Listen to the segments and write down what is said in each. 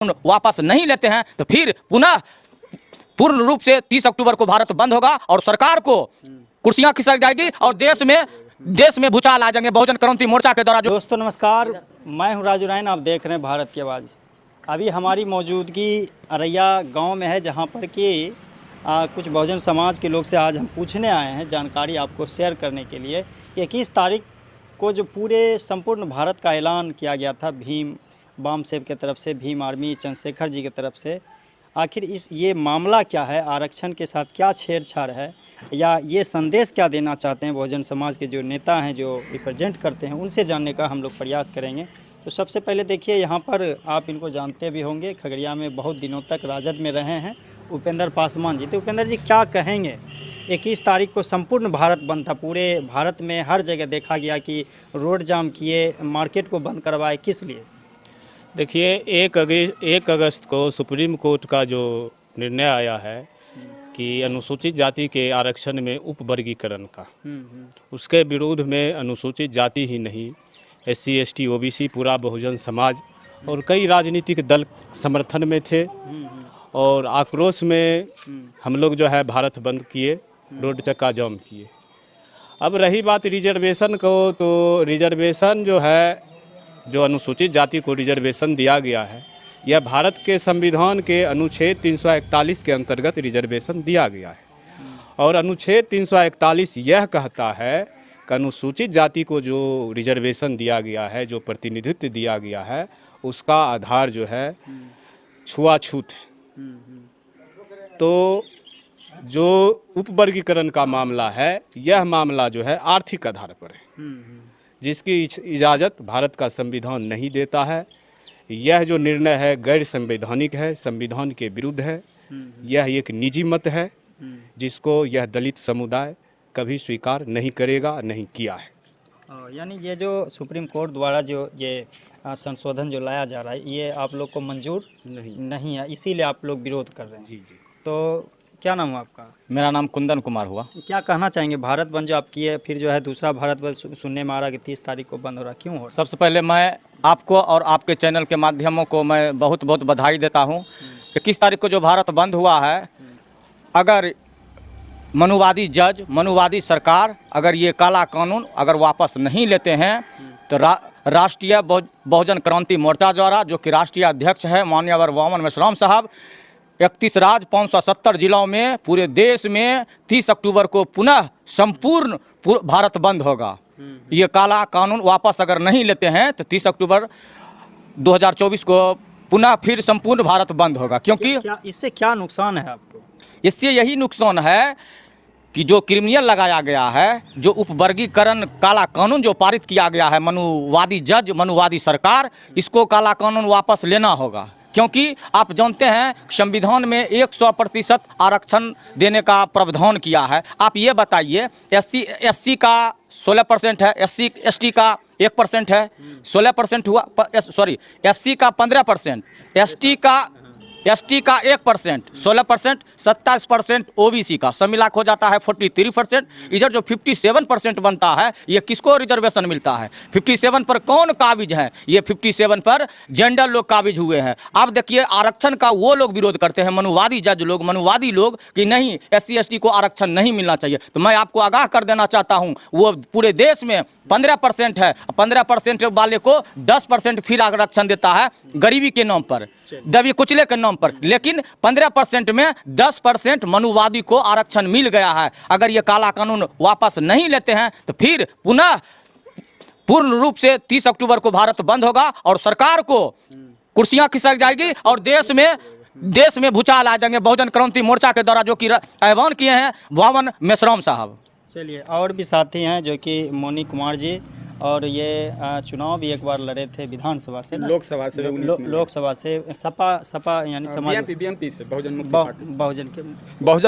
वापस नहीं लेते हैं तो फिर पुनः पूर्ण रूप से 30 अक्टूबर को भारत बंद होगा और सरकार को कुर्सियां खिसक जाएगी और देश में भूचाल आ जाएंगे बहुजन क्रांति मोर्चा के द्वारा। दोस्तों नमस्कार, मैं हूं राजू रायन, आप देख रहे हैं भारत की आवाज़। अभी हमारी मौजूदगी अरैया गांव में है, जहां पर कि कुछ बहुजन समाज के लोग से आज हम पूछने आए हैं, जानकारी आपको शेयर करने के लिए। 21 तारीख को जो पूरे संपूर्ण भारत का ऐलान किया गया था भीम बामसेव की तरफ से, भीम आर्मी चंद्रशेखर जी की तरफ से, आखिर ये मामला क्या है, आरक्षण के साथ क्या छेड़छाड़ है, या ये संदेश क्या देना चाहते हैं बहुजन समाज के जो नेता हैं, जो रिप्रेजेंट करते हैं, उनसे जानने का हम लोग प्रयास करेंगे। तो सबसे पहले देखिए, यहाँ पर आप इनको जानते भी होंगे, खगड़िया में बहुत दिनों तक राजद में रहे हैं उपेंद्र पासवान जी। तो उपेंद्र जी क्या कहेंगे? 21 तारीख को संपूर्ण भारत बंद था, पूरे भारत में हर जगह देखा गया कि रोड जाम किए, मार्केट को बंद करवाए, किस लिए? देखिए, 1 अगस्त को सुप्रीम कोर्ट का जो निर्णय आया है कि अनुसूचित जाति के आरक्षण में उपवर्गीकरण का, उसके विरोध में अनुसूचित जाति ही नहीं, SC ST OBC पूरा बहुजन समाज और कई राजनीतिक दल समर्थन में थे और आक्रोश में हम लोग जो है भारत बंद किए, रोड चक्का जाम किए। अब रही बात रिजर्वेशन को, तो रिजर्वेशन जो है, जो अनुसूचित जाति को रिजर्वेशन दिया गया है, यह भारत के संविधान के अनुच्छेद 341 के अंतर्गत रिजर्वेशन दिया गया है। और अनुच्छेद 341 यह कहता है कि अनुसूचित जाति को जो रिजर्वेशन दिया गया है, जो प्रतिनिधित्व दिया गया है, उसका आधार जो है छुआछूत है। तो जो उपवर्गीकरण का मामला है, यह मामला जो है आर्थिक आधार पर है, जिसकी इजाज़त भारत का संविधान नहीं देता है। यह जो निर्णय है गैर संवैधानिक है, संविधान के विरुद्ध है। यह एक निजी मत है जिसको यह दलित समुदाय कभी स्वीकार नहीं करेगा, नहीं किया है। यानी ये जो सुप्रीम कोर्ट द्वारा जो ये संशोधन जो लाया जा रहा है, ये आप लोग को मंजूर नहीं है, इसीलिए आप लोग विरोध कर रहे हैं। जी। तो क्या नाम हुआ आपका? मेरा नाम कुंदन कुमार हुआ। क्या कहना चाहेंगे? भारत बंद जो आप किए, फिर जो है दूसरा भारत बंद सुनने में आ रहा कि 30 तारीख को बंद हो रहा, क्यों हो रहा? सबसे पहले मैं आपको और आपके चैनल के माध्यमों को मैं बहुत बहुत बधाई देता हूं। 21 तारीख को जो भारत बंद हुआ है, अगर मनुवादी जज, मनुवादी सरकार अगर ये काला कानून अगर वापस नहीं लेते हैं तो राष्ट्रीय बहुजन क्रांति मोर्चा द्वारा, जो कि राष्ट्रीय अध्यक्ष है माननीय वामन मेश्राम साहब, 31 राज्य 570 जिलों में पूरे देश में 30 अक्टूबर को पुनः संपूर्ण भारत बंद होगा। ये काला कानून वापस अगर नहीं लेते हैं तो 30 अक्टूबर 2024 को पुनः फिर संपूर्ण भारत बंद होगा। क्योंकि इससे क्या नुकसान है आपको? इससे यही नुकसान है कि जो क्रिमिनल लगाया गया है, जो उपवर्गीकरण काला कानून जो पारित किया गया है, मनुवादी जज, मनुवादी सरकार, इसको काला कानून वापस लेना होगा। क्योंकि आप जानते हैं संविधान में 100% आरक्षण देने का प्रावधान किया है। आप ये बताइए, SC का 16% है, SC ST का 1% है, 16% हुआ, सॉरी SC का 15%, ST का 1%, 16%, 27% OBC का, सब मिला हो जाता है 43%। इधर जो 57% बनता है, ये किसको रिजर्वेशन मिलता है? 57 पर कौन काबिज है? ये 57 पर जेंडर लोग काबिज हुए हैं। अब देखिए, आरक्षण का वो लोग विरोध करते हैं, मनुवादी जज लोग, मनुवादी लोग, कि नहीं SC ST को आरक्षण नहीं मिलना चाहिए। तो मैं आपको आगाह कर देना चाहता हूँ, वो पूरे देश में 15% है, 15% वाले को 10% फिर आरक्षण देता है गरीबी के नाम पर, दबी कुचले के नाम पर। लेकिन 15% में 10% मनुवादी को आरक्षण मिल गया है। अगर ये काला कानून वापस नहीं लेते हैं तो फिर पुनः पूर्ण रूप से 30 अक्टूबर को भारत बंद होगा और सरकार को कुर्सियां खिसक जाएगी और देश में भूचाल आ जाएंगे बहुजन क्रांति मोर्चा के द्वारा, जो कि आह्वान किए हैं वामन मेश्राम साहब। चलिए, और भी साथी हैं जो कि मोनी कुमार जी, और ये चुनाव भी एक बार लड़े थे विधानसभा से, लोकसभा से, लोकसभा से, सपा यानी समाज BMP से, बहुजन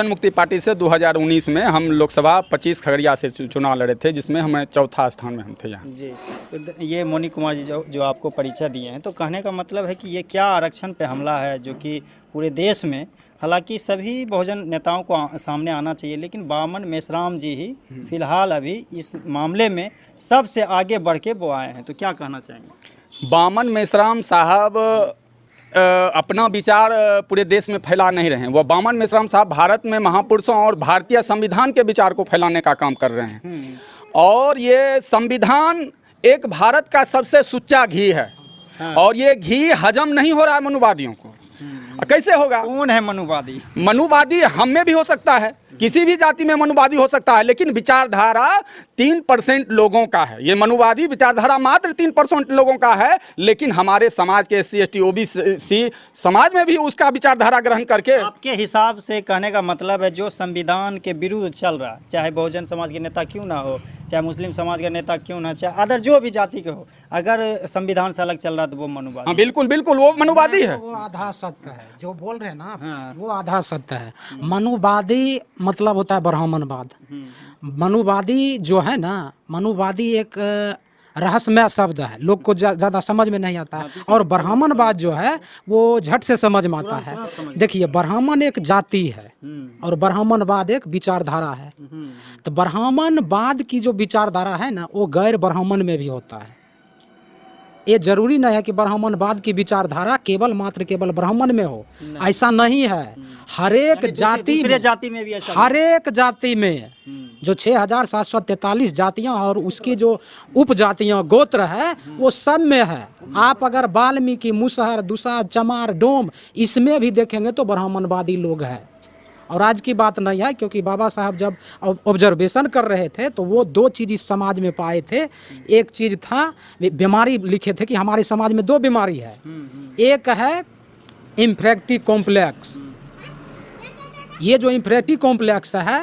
मुक्ति पार्टी से 2019 में हम लोकसभा 25 खगड़िया से चुनाव लड़े थे, जिसमें हमें चौथा स्थान में हम थे यहाँ। जी, तो ये मोनी कुमार जी जो आपको परिचय दिए हैं, तो कहने का मतलब है कि ये क्या आरक्षण पे हमला है, जो कि पूरे देश में, हालांकि सभी बहुजन नेताओं को सामने आना चाहिए, लेकिन वामन मेश्राम जी ही फिलहाल अभी इस मामले में सबसे आगे बढ़ के वो आए हैं। तो क्या कहना चाहेंगे? वामन मेश्राम साहब अपना विचार पूरे देश में फैला नहीं रहे हैं। वह वामन मेश्राम साहब भारत में महापुरुषों और भारतीय संविधान के विचार को फैलाने का काम कर रहे हैं। और ये संविधान एक भारत का सबसे सुच्चा घी है। और ये घी हजम नहीं हो रहा है मनुवादियों को। कैसे होगा? कौन है मनुवादी? मनुवादी हम में भी हो सकता है, किसी भी जाति में मनुवादी हो सकता है, लेकिन विचारधारा 3% लोगों का है। ये मनुवादी विचारधारा मात्र 3% लोगों का है, लेकिन हमारे समाज के SC ST OBC समाज में भी उसका विचारधारा ग्रहण करके। आपके हिसाब से कहने का मतलब है जो संविधान के विरुद्ध चल रहा, चाहे बहुजन समाज के नेता क्यों ना हो, चाहे मुस्लिम समाज का नेता क्यों ना, चाहे अदर जो भी जाति के हो, अगर संविधान से अलग चल रहा तो वो मनुवादी। हाँ बिल्कुल बिल्कुल, वो मनुवादी है। वो आधा सत्य है जो बोल रहे हैं ना आप, वो आधा सत्य है। मनुवादी मतलब होता है ब्राह्मणवाद। मनुवादी जो है ना, मनुवादी एक रहस्यमय शब्द है, लोग को ज़्यादा समझ में नहीं आता है। और ब्राह्मणवाद जो है वो झट से समझ में आता है। देखिए, ब्राह्मण एक जाति है और ब्राह्मणवाद एक विचारधारा है। तो ब्राह्मणवाद की जो विचारधारा है ना, वो गैर ब्राह्मण में भी होता है। ये जरूरी नहीं है कि ब्राह्मणवाद की विचारधारा केवल मात्र केवल ब्राह्मण में हो, ऐसा नहीं है। हर एक जाति में भी ऐसा, हर एक जाति में जो 6743 जातियां और उसकी जो उपजातियां गोत्र है वो सब में है। आप अगर वाल्मीकि, मुसहर, दुसा, चमार, डोम इसमें भी देखेंगे तो ब्राह्मणवादी लोग हैं। और आज की बात नहीं है, क्योंकि बाबा साहब जब ऑब्जर्वेशन कर रहे थे तो वो 2 चीज़ इस समाज में पाए थे। एक चीज़ था, बीमारी लिखे थे कि हमारे समाज में 2 बीमारी है। एक है इंफेक्टिव कॉम्प्लेक्स, ये जो इंफेक्टिव कॉम्प्लेक्स है,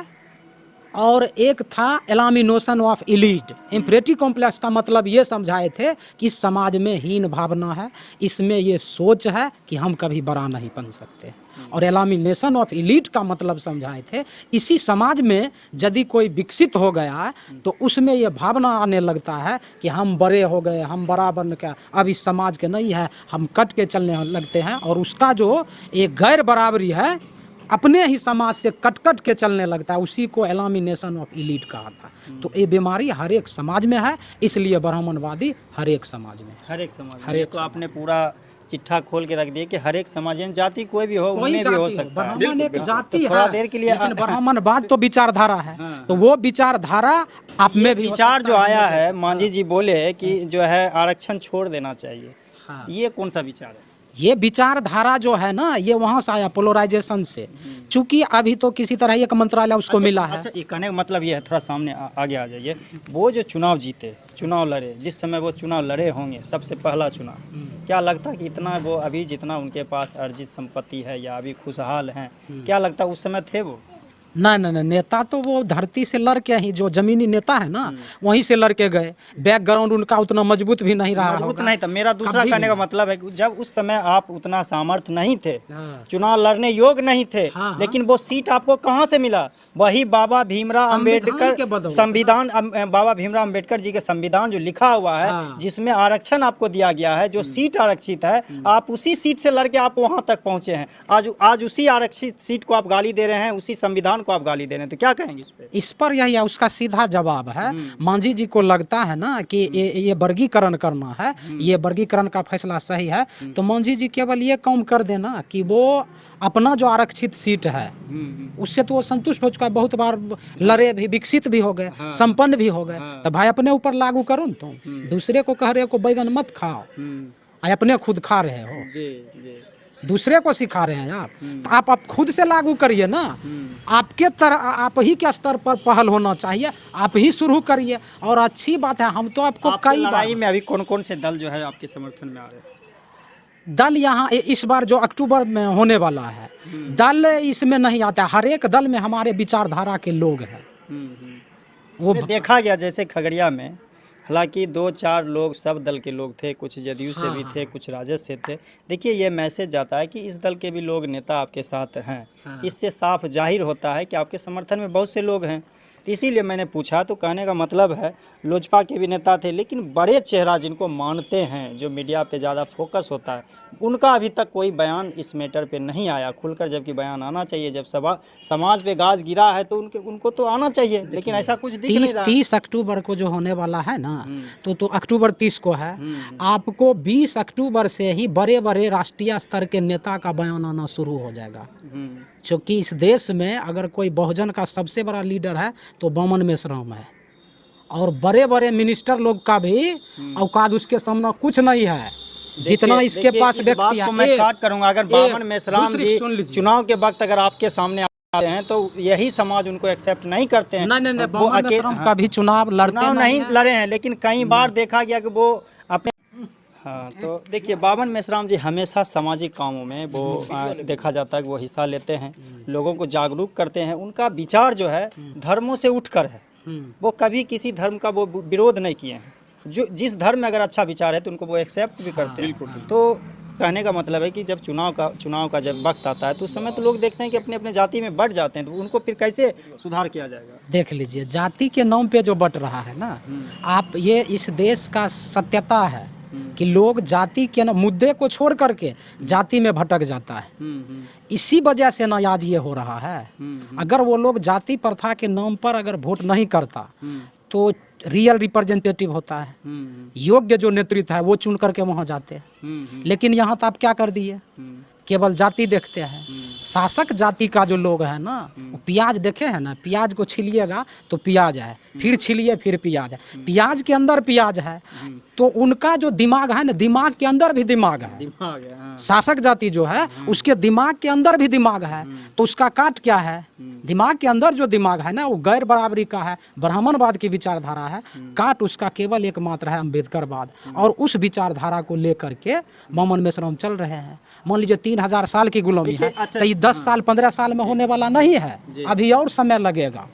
और एक था एलामिनेशन ऑफ इलीट। इंफेक्टिव कॉम्प्लेक्स का मतलब ये समझाए थे कि इस समाज में हीन भावना है, इसमें ये सोच है कि हम कभी बड़ा नहीं बन सकते। और एलामिनेशन ऑफ इलीट का मतलब समझाए थे इसी समाज में यदि कोई विकसित हो गया तो उसमें ये भावना आने लगता है कि हम बड़े हो गए, हम बराबर का अब इस समाज के नहीं है, हम कट के चलने लगते हैं। और उसका जो एक गैर बराबरी है, अपने ही समाज से कट के चलने लगता है, उसी को एलामिनेशन ऑफ इलीट कहा था। तो ये बीमारी हर एक समाज में है, इसलिए ब्राह्मणवादी हर एक समाज में, हर एक समाज, हर एक तो आपने पूरा चिट्ठा खोल के रख दिया कि हर एक समाज, जाति कोई भी हो, उनमें भी हो सकता है। ब्राह्मण एक जाति थोड़ा है, देर के लिए लेकिन ब्राह्मणवाद तो विचारधारा है। तो वो विचारधारा आप में भी विचार जो आया है, मांझी जी बोले कि जो है आरक्षण छोड़ देना चाहिए, ये कौन सा विचार है? ये विचारधारा जो है ना, ये वहाँ से आया पोलराइजेशन से। चूंकि अभी तो किसी तरह एक मंत्रालय उसको मिला है। अच्छा, ये कहने का मतलब ये है, थोड़ा सामने आगे आ जाइए। वो जो चुनाव जीते, चुनाव लड़े, जिस समय वो चुनाव लड़े होंगे, सबसे पहला चुनाव, क्या लगता है कि इतना वो अभी जितना उनके पास अर्जित संपत्ति है या अभी खुशहाल हैं, क्या लगता है उस समय थे वो? नहीं, नेता तो वो धरती से लड़ के ही, जो जमीनी नेता है ना वहीं से लड़ के गए। बैकग्राउंड उनका उतना मजबूत भी नहीं रहा, मजबूत नहीं था। मेरा दूसरा कहने का मतलब है कि जब उस समय आप उतना सामर्थ्य नहीं थे, चुनाव लड़ने योग्य नहीं थे, लेकिन वो सीट आपको कहाँ से मिला? वही बाबा भीमराव अम्बेडकर संविधान, बाबा भीमराव अम्बेडकर जी के संविधान जो लिखा हुआ है, जिसमें आरक्षण आपको दिया गया है, जो सीट आरक्षित है, आप उसी सीट से लड़के आप वहाँ तक पहुँचे हैं। आज उसी आरक्षित सीट को आप गाली दे रहे हैं, उसी संविधान को आप गाली दे रहे हैं, तो क्या कहेंगे इस पे? इस पर यही है, उसका सीधा जवाब है। मांझी जी को लगता है ना कि ये वर्गीकरण करना है, ये वर्गीकरण का फैसला सही है, तो मांझी जी केवल ये काम कर देना कि वो अपना जो आरक्षित सीट है उससे तो वो संतुष्ट हो चुका है। बहुत बार लड़े भी, विकसित भी हो गए, संपन्न भी हो गए। तो भाई अपने ऊपर लागू करो न, तुम दूसरे को कह रहे हो बैगन मत खाओ, अपने खुद खा रहे हो, दूसरे को सिखा रहे हैं आप। तो आप खुद से लागू करिए ना। आपके तरह आप ही के स्तर पर पहल होना चाहिए, आप ही शुरू करिए। और अच्छी बात है, हम तो आपको कई बार में अभी कौन कौन से दल जो है आपके समर्थन में आ रहे हैं? दल यहाँ इस बार जो अक्टूबर में होने वाला है, दल इसमें नहीं आता। हर एक दल में हमारे विचारधारा के लोग हैं। वो देखा गया जैसे खगड़िया में, हालांकि 2-4 लोग सब दल के लोग थे, कुछ जदयू से भी थे, कुछ राजद से थे। देखिए, ये मैसेज जाता है कि इस दल के भी लोग नेता आपके साथ हैं। इससे साफ जाहिर होता है कि आपके समर्थन में बहुत से लोग हैं। तो इसीलिए मैंने पूछा। तो कहने का मतलब है लोजपा के भी नेता थे, लेकिन बड़े चेहरा जिनको मानते हैं, जो मीडिया पे ज़्यादा फोकस होता है, उनका अभी तक कोई बयान इस मैटर पे नहीं आया खुलकर, जबकि बयान आना चाहिए। जब समाज पे गाज गिरा है तो उनको तो आना चाहिए, लेकिन ऐसा कुछ दिख नहीं रहा। 30 अक्टूबर को जो होने वाला है ना, तो अक्टूबर 30 को है, आपको 20 अक्टूबर से ही बड़े बड़े राष्ट्रीय स्तर के नेता का बयान आना शुरू हो जाएगा। क्योंकि इस देश में अगर कोई बहुजन का सबसे बड़ा लीडर है तो बामन मेश्राम है, और बड़े बड़े मिनिस्टर लोग का भी औकात उसके सामने कुछ नहीं है, जितना इसके पास व्यक्ति है। मैं काट करूंगा, अगर बामन मेश्राम जी चुनाव के वक्त अगर आपके सामने आते हैं तो यही समाज उनको एक्सेप्ट नहीं करते हैं। नहीं, बामन मेश्राम का भी चुनाव लड़ते नहीं लड़े हैं, लेकिन कई बार देखा गया कि वो अपने हाँ, तो देखिए बामन मेश्राम जी हमेशा सामाजिक कामों में वो देखा जाता है कि वो हिस्सा लेते हैं, लोगों को जागरूक करते हैं। उनका विचार जो है धर्मों से उठकर है, वो कभी किसी धर्म का वो विरोध नहीं किए हैं। जो जिस धर्म में अगर अच्छा विचार है तो उनको वो एक्सेप्ट भी करते हैं। तो कहने का मतलब है कि जब चुनाव का जब वक्त आता है तो उस समय तो लोग देखते हैं कि अपने अपने जाति में बट जाते हैं, तो उनको फिर कैसे सुधार किया जाएगा? देख लीजिए, जाति के नाम पे जो बट रहा है ना, आप ये इस देश का सत्यता है कि लोग जाति के मुद्दे को छोड़ करके जाति में भटक जाता है। इसी वजह से ना आज ये हो रहा है। अगर वो लोग जाति प्रथा के नाम पर अगर वोट नहीं करता तो रियल रिप्रेजेंटेटिव होता है, योग्य जो नेतृत्व है वो चुन करके वहाँ जाते हैं। लेकिन यहाँ तो आप क्या कर दिए, केवल जाति देखते हैं। शासक जाति का जो लोग है ना, वो प्याज देखे हैं ना, प्याज को छिलिएगा तो प्याज है, फिर छिलिए फिर प्याज है, प्याज के अंदर प्याज है। तो उनका जो दिमाग है ना, दिमाग के अंदर भी दिमाग है। शासक जाति जो है उसके दिमाग के अंदर भी दिमाग है। तो उसका काट क्या है, दिमाग के अंदर जो दिमाग है ना वो गैर बराबरी का है, ब्राह्मणवाद की विचारधारा है। काट उसका केवल एकमात्र है अम्बेडकरवाद, और उस विचारधारा को लेकर के बामन मेश्राम चल रहे हैं। मान लीजिए 3000 साल की गुलामी है, तो ये 10 साल 15 साल में होने वाला नहीं है, अभी और समय लगेगा।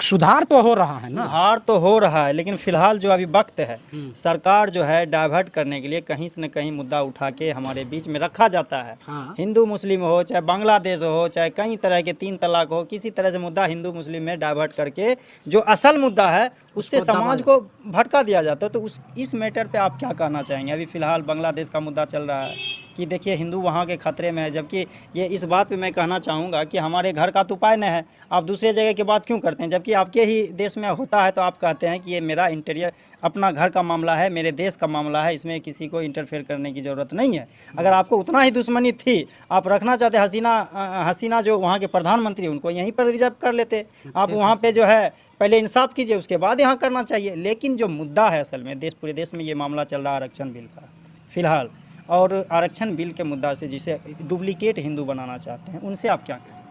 सुधार तो हो रहा है ना, सुधार तो हो रहा है, लेकिन फिलहाल जो अभी वक्त है, सरकार जो है डाइवर्ट करने के लिए कहीं से न कहीं मुद्दा उठा के हमारे बीच में रखा जाता है। हिंदू मुस्लिम हो, चाहे बांग्लादेश हो, चाहे कई तरह के 3 तलाक हो, किसी तरह से मुद्दा हिंदू मुस्लिम में डाइवर्ट करके जो असल मुद्दा है उससे समाज को भटका दिया जाता है। तो इस मैटर पे आप क्या कहना चाहेंगे? अभी फिलहाल बांग्लादेश का मुद्दा चल रहा है कि देखिए हिंदू वहाँ के खतरे में है, जबकि ये इस बात पे मैं कहना चाहूँगा कि हमारे घर का तो उपाय न है, आप दूसरे जगह की बात क्यों करते हैं? जबकि आपके ही देश में होता है तो आप कहते हैं कि ये मेरा इंटीरियर अपना घर का मामला है, मेरे देश का मामला है, इसमें किसी को इंटरफेयर करने की ज़रूरत नहीं है। अगर आपको उतना ही दुश्मनी थी, आप रखना चाहते हसीना जो वहाँ के प्रधानमंत्री, उनको यहीं पर रिजर्व कर लेते। आप वहाँ पे जो है पहले इंसाफ कीजिए, उसके बाद यहाँ करना चाहिए। लेकिन जो मुद्दा है असल में पूरे देश में ये मामला चल रहा है आरक्षण बिल का फिलहाल, और आरक्षण बिल के मुद्दा से जिसे डुप्लीकेट हिंदू बनाना चाहते हैं, उनसे आप क्या कहें?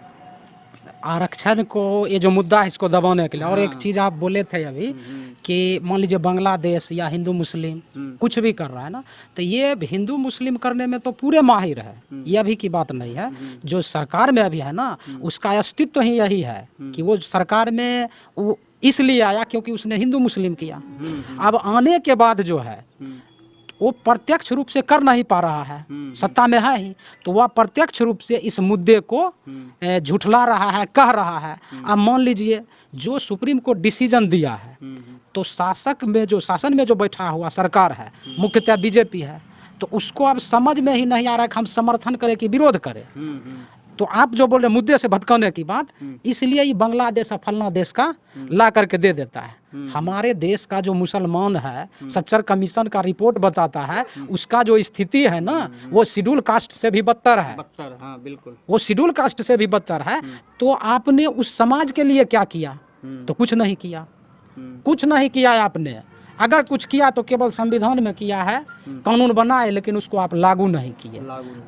आरक्षण को, ये जो मुद्दा है इसको दबाने के लिए। और एक चीज़ आप बोले थे अभी कि मान लीजिए बांग्लादेश या हिंदू मुस्लिम कुछ भी कर रहा है ना, तो ये हिंदू मुस्लिम करने में तो पूरे माहिर है, ये अभी की बात नहीं है। जो सरकार में अभी है ना, उसका अस्तित्व ही यही है कि वो सरकार में वो इसलिए आया क्योंकि उसने हिंदू मुस्लिम किया। अब आने के बाद जो है वो प्रत्यक्ष रूप से कर नहीं पा रहा है, सत्ता में है ही, तो वह प्रत्यक्ष रूप से इस मुद्दे को झुठला रहा है, कह रहा है। अब मान लीजिए जो सुप्रीम कोर्ट डिसीजन दिया है, तो शासन में जो बैठा हुआ सरकार है, मुख्यतः बीजेपी है, तो उसको अब समझ में ही नहीं आ रहा है कि हम समर्थन करें कि विरोध करें। तो आप जो बोल रहे मुद्दे से भटकाने की बात, इसलिए ही बांग्लादेश और फलना देश का ला करके दे देता है। हमारे देश का जो मुसलमान है, सच्चर कमीशन का रिपोर्ट बताता है, उसका जो स्थिति है ना, वो शेड्यूल कास्ट से भी बदतर है। हाँ, बिल्कुल, वो शेड्यूल कास्ट से भी बदतर है। तो आपने उस समाज के लिए क्या किया? तो कुछ नहीं किया, कुछ नहीं किया आपने। अगर कुछ किया तो केवल संविधान में किया है, कानून बनाए, लेकिन उसको आप लागू नहीं किए।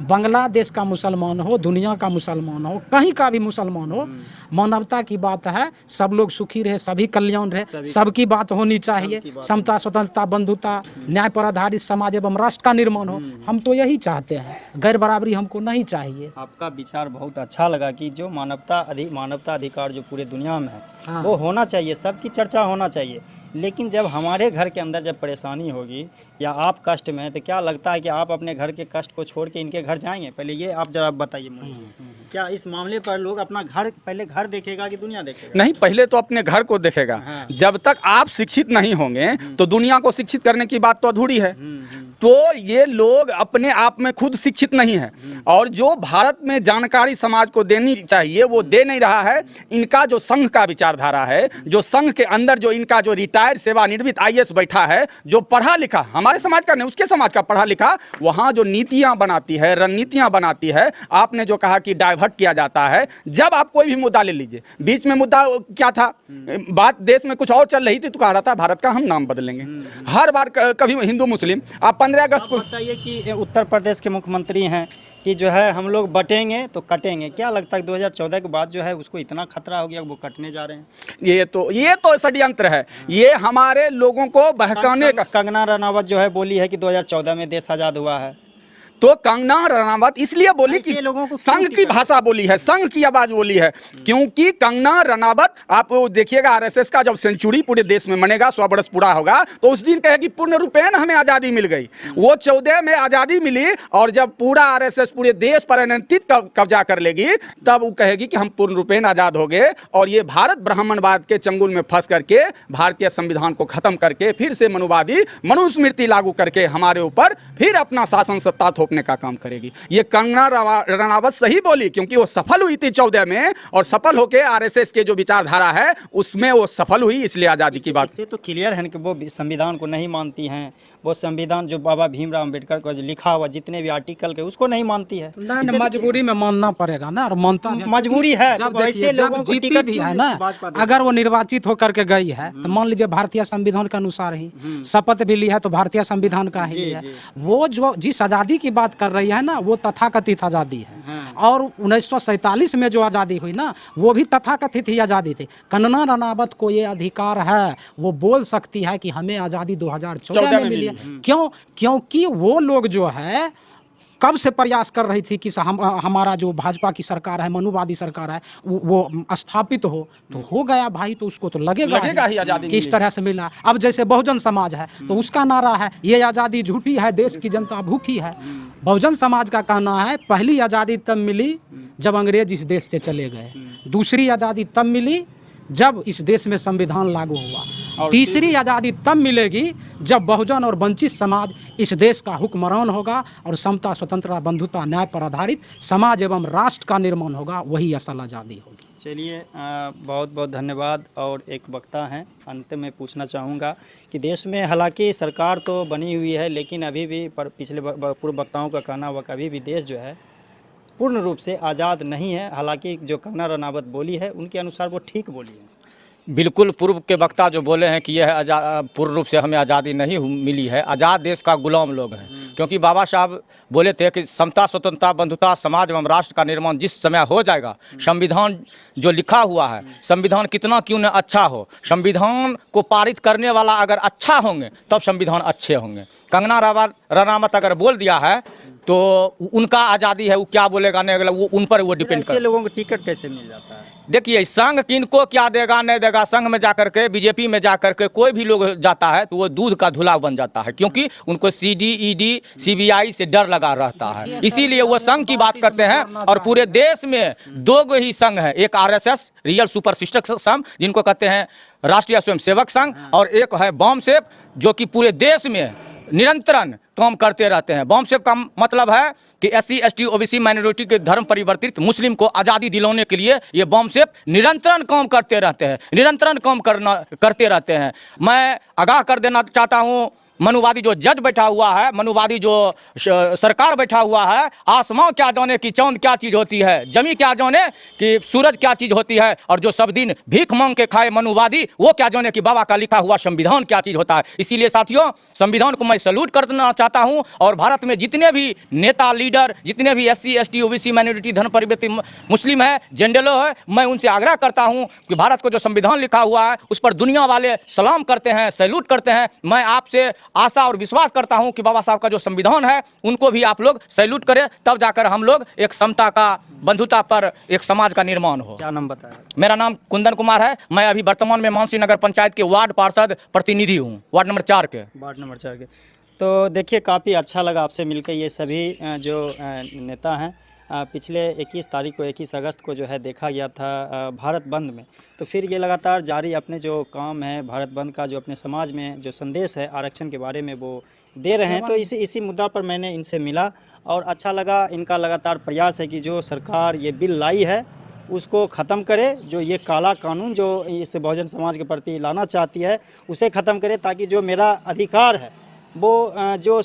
बांग्लादेश का मुसलमान हो, दुनिया का मुसलमान हो, कहीं का भी मुसलमान हो, मानवता की बात है, सब लोग सुखी रहे, सभी कल्याण रहे, सबकी बात होनी चाहिए। समता, स्वतंत्रता, बंधुता, न्याय पर आधारित समाज एवं राष्ट्र का निर्माण हो, हम तो यही चाहते हैं। गैर बराबरी हमको नहीं चाहिए। आपका विचार बहुत अच्छा लगा कि जो मानवता अधिकार जो पूरे दुनिया में है, वो होना चाहिए, सबकी चर्चा होना चाहिए। लेकिन जब हमारे घर के अंदर जब परेशानी होगी या आप कष्ट में हैं, तो क्या लगता है कि आप अपने घर के कष्ट को छोड़ के इनके घर जाएंगे? पहले ये आप जरा बताइए मुझे। क्या इस मामले पर लोग अपना घर पहले घर देखेगा कि दुनिया देखेगा? नहीं, पहले तो अपने घर को देखेगा। हाँ। जब तक आप शिक्षित नहीं होंगे तो दुनिया को शिक्षित करने की बात तो अधूरी है। तो ये लोग अपने आप में खुद शिक्षित नहीं है, और जो भारत में जानकारी समाज को देनी चाहिए वो दे नहीं रहा है। इनका जो संघ का विचारधारा है, जो संघ के अंदर जो इनका जो रिटायर्ड सेवानिवृत्त आईएएस बैठा है, जो पढ़ा लिखा, हमारे समाज का नहीं उसके समाज का पढ़ा लिखा, वहाँ जो नीतियाँ बनाती है, रणनीतियाँ बनाती है, आपने जो कहा कि डाइवर्ट किया जाता है। जब आप कोई भी मुद्दा ले लीजिए, बीच में मुद्दा क्या था, बात देश में कुछ और चल रही थी तो कहा रहा था भारत का हम नाम बदलेंगे। हर बार कभी हिंदू मुस्लिम, आप 15 अगस्त को बताइए कि उत्तर प्रदेश के मुख्यमंत्री हैं कि जो है हम लोग बटेंगे तो कटेंगे। क्या लगता है 2014 के बाद जो है उसको इतना खतरा हो गया वो कटने जा रहे हैं? ये तो षड्यंत्र है, ये हमारे लोगों को बहकाने का। कंगना रनावत जो है बोली है कि 2014 में देश आज़ाद हुआ है। तो कंगना रनावत इसलिए बोली कि ऐसे लोगों को संघ की भाषा बोली है, संघ की आवाज बोली है, क्योंकि कंगना रनावत, आप वो देखिएगा आरएसएस का जब सेंचुरी पूरे देश में मनेगा, 100 वर्ष पूरा होगा, तो उस दिन कहेगी पूर्ण रूपेण हमें आज़ादी मिल गई। वो 14 में आज़ादी मिली, और जब पूरा आरएसएस पूरे देश पर अनियंत्रित कब्जा कर लेगी, तब वो कहेगी कि हम पूर्ण रूपेण आज़ाद हो गए। और ये भारत ब्राह्मणवाद के चंगुल में फंस करके भारतीय संविधान को खत्म करके फिर से मनुवादी मनुस्मृति लागू करके हमारे ऊपर फिर अपना शासन सत्ता थोपने का काम करेगी। ये कंगना रनावत सही बोली, क्योंकि वो सफल हुई थी 14 में, और सफल होके आरएसएस के जो विचारधारा है उसमें वो सफल हुई, इसलिए आज़ादी की बात। इससे तो क्लियर है कि वो संविधान को नहीं मानती हैं। वो संविधान जो बाबा भीमराव अम्बेडकर को लिखा हुआ जितने भी आर्टिकल के उसको नहीं मानती है। नहीं, मजबूरी में मानना पड़ेगा ना, और मानता मजबूरी है। जब तो ऐसे लोगों को जीती टिकट भी क्यों है ना, भाजपा देती है? अगर वो निर्वाचित होकर के गई है तो मान लीजिए भारतीय संविधान के अनुसार ही शपथ भी ली है तो भारतीय संविधान का ही है। वो जो जिस आज़ादी की बात कर रही है ना, वो तथाकथित आज़ादी है। और 1947 में जो आज़ादी हुई ना, वो भी तथाकथित ही आज़ादी थी। कंगना रनावत को ये अधिकार है, वो बोल सकती है कि हमें आज़ादी 2014 में मिली है। क्यों? क्योंकि वो लोग जो है कब से प्रयास कर रही थी कि हमारा जो भाजपा की सरकार है, मनुवादी सरकार है, वो स्थापित हो, तो हो गया भाई, तो उसको तो लगेगा ही आज़ादी किस तरह से मिला। अब जैसे बहुजन समाज है तो उसका नारा है ये आज़ादी झूठी है, देश की जनता भूखी है। बहुजन समाज का कहना है पहली आज़ादी तब मिली जब अंग्रेज इस देश से चले गए, दूसरी आज़ादी तब मिली जब इस देश में संविधान लागू हुआ, तीसरी आज़ादी तब मिलेगी जब बहुजन और वंचित समाज इस देश का हुक्मरान होगा और समता, स्वतंत्रता, बंधुता, न्याय पर आधारित समाज एवं राष्ट्र का निर्माण होगा, वही असल आज़ादी होगी। चलिए, बहुत बहुत धन्यवाद। और एक वक्ता हैं, अंत में पूछना चाहूँगा कि देश में हालांकि सरकार तो बनी हुई है, लेकिन अभी भी पिछले पूर्व वक्ताओं का कहना हुआ कि अभी भी देश जो है पूर्ण रूप से आज़ाद नहीं है। हालांकि जो कंगना रनावत बोली है उनके अनुसार वो ठीक बोली है। बिल्कुल, पूर्व के वक्ता जो बोले हैं कि यह पूर्ण रूप से हमें आज़ादी नहीं मिली है, आज़ाद देश का गुलाम लोग हैं। क्योंकि बाबा साहब बोले थे कि समता, स्वतंत्रता, बंधुता, समाज एवं राष्ट्र का निर्माण जिस समय हो जाएगा, संविधान जो लिखा हुआ है, संविधान कितना क्यों न अच्छा हो, संविधान को पारित करने वाला अगर अच्छा होंगे तब संविधान अच्छे होंगे। कंगना रनावत अगर बोल दिया है तो उनका आज़ादी है, वो क्या बोलेगा नहीं अगला, वो उन पर वो डिपेंड ऐसे लोगों को टिकट कैसे मिल जाता है? देखिए, संघ किनको क्या देगा नहीं देगा, संघ में जाकर के, बीजेपी में जाकर के कोई भी लोग जाता है तो वो दूध का धुला बन जाता है, क्योंकि उनको सीडी, ईडी, सीबीआई से डर लगा रहता है। इसीलिए वो संघ की बात करते हैं। और पूरे देश में दो ही संघ है, एक आरएसएस रियल सुपर सिस्टम संघ जिनको कहते हैं राष्ट्रीय स्वयंसेवक संघ, और एक है बॉम्बसेप जो कि पूरे देश में निरंतरन काम करते रहते हैं। बॉम्बसेप का मतलब है कि SC, ST, OBC माइनॉरिटी के धर्म परिवर्तित मुस्लिम को आज़ादी दिलाने के लिए ये बॉम्बसेप निरंतरन काम करते रहते हैं, निरंतरन काम करते रहते हैं। मैं आगाह कर देना चाहता हूँ, मनुवादी जो जज बैठा हुआ है, मनुवादी जो सरकार बैठा हुआ है, आसमां क्या जाने कि चांद क्या चीज़ होती है, जमी क्या जाने कि सूरज क्या चीज़ होती है, और जो सब दिन भीख मांग के खाए मनुवादी, वो क्या जाने कि बाबा का लिखा हुआ संविधान क्या चीज़ होता है। इसीलिए साथियों, संविधान को मैं सैल्यूट करना चाहता हूँ। और भारत में जितने भी नेता, लीडर, जितने भी SC, ST, OBC माइनॉरिटी, धर्म परिवर्तित मुस्लिम है, जेंडलो है, मैं उनसे आग्रह करता हूँ कि भारत को जो संविधान लिखा हुआ है उस पर दुनिया वाले सलाम करते हैं, सैल्यूट करते हैं। मैं आपसे आशा और विश्वास करता हूं कि बाबा साहब का जो संविधान है उनको भी आप लोग सैल्यूट करें, तब जाकर हम लोग एक समता का, बंधुता पर एक समाज का निर्माण हो। क्या नाम बताया? मेरा नाम कुंदन कुमार है। मैं अभी वर्तमान में मानसी नगर पंचायत के वार्ड पार्षद प्रतिनिधि हूँ, वार्ड नंबर 4 के। वार्ड नंबर 4 के। तो देखिए, काफ़ी अच्छा लगा आपसे मिलकर। ये सभी जो नेता हैं पिछले 21 तारीख को 21 अगस्त को जो है देखा गया था भारत बंद में, तो फिर ये लगातार जारी अपने जो काम है भारत बंद का, जो अपने समाज में जो संदेश है आरक्षण के बारे में वो दे रहे हैं। तो इसी मुद्दा पर मैंने इनसे मिला और अच्छा लगा। इनका लगातार प्रयास है कि जो सरकार ये बिल लाई है उसको ख़त्म करे, जो ये काला कानून जो इस बहुजन समाज के प्रति लाना चाहती है उसे ख़त्म करे, ताकि जो मेरा अधिकार है वो जो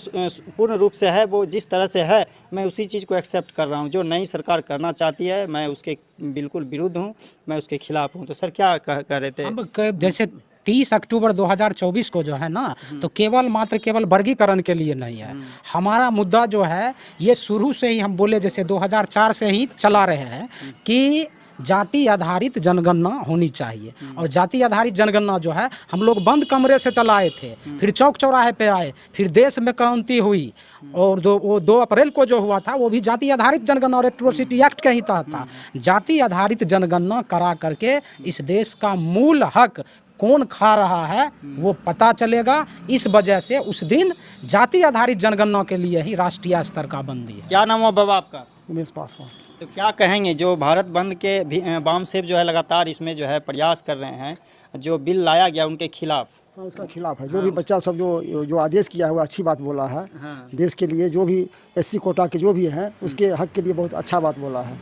पूर्ण रूप से है वो जिस तरह से है मैं उसी चीज़ को एक्सेप्ट कर रहा हूँ। जो नई सरकार करना चाहती है मैं उसके बिल्कुल विरुद्ध हूँ, मैं उसके खिलाफ हूँ। तो सर क्या कह रहे थे? अब जैसे 30 अक्टूबर 2024 को जो है ना, तो केवल वर्गीकरण के लिए नहीं है। हमारा मुद्दा जो है ये शुरू से ही हम बोले, जैसे 2004 से ही चला रहे हैं कि जाति आधारित जनगणना होनी चाहिए। और जाति आधारित जनगणना जो है हम लोग बंद कमरे से चलाए थे, फिर चौक चौराहे पे आए, फिर देश में क्रांति हुई और 2 अप्रैल को जो हुआ था वो भी जाति आधारित जनगणना और एट्रोसिटी एक्ट के ही तहत था। जाति आधारित जनगणना करा करके इस देश का मूल हक कौन खा रहा है वो पता चलेगा। इस वजह से उस दिन जाति आधारित जनगणना के लिए ही राष्ट्रीय स्तर का बंदी है। क्या नाम हुआ बाबा आपका? उमेश पासवान। तो क्या कहेंगे, जो भारत बंद के भी वाम सेब जो है लगातार इसमें जो है प्रयास कर रहे हैं, जो बिल लाया गया उनके खिलाफ? हाँ, उसका खिलाफ है। जो भी बच्चा सब जो आदेश किया है वो अच्छी बात बोला है। देश के लिए जो भी SC कोटा के जो भी हैं उसके हक के लिए बहुत अच्छा बात बोला है।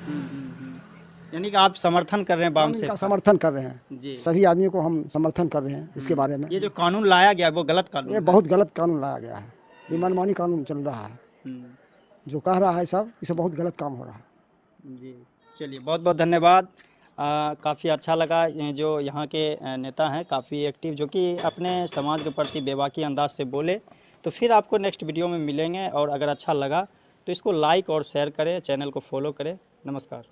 यानी कि आप समर्थन कर रहे हैं वाम सेब का समर्थन कर रहे हैं जी। सभी आदमी को हम समर्थन कर रहे हैं इसके बारे में। ये जो कानून लाया गया वो गलत कानून ये है। बहुत गलत कानून लाया गया है। ये मनमानी कानून चल रहा है। जो कह रहा है सब, इसे बहुत गलत काम हो रहा है। जी चलिए, बहुत बहुत धन्यवाद। काफ़ी अच्छा लगा। ये जो यहाँ के नेता हैं काफ़ी एक्टिव, जो कि अपने समाज के प्रति बेबाकी अंदाज से बोले। तो फिर आपको नेक्स्ट वीडियो में मिलेंगे और अगर अच्छा लगा तो इसको लाइक और शेयर करें, चैनल को फॉलो करें। नमस्कार।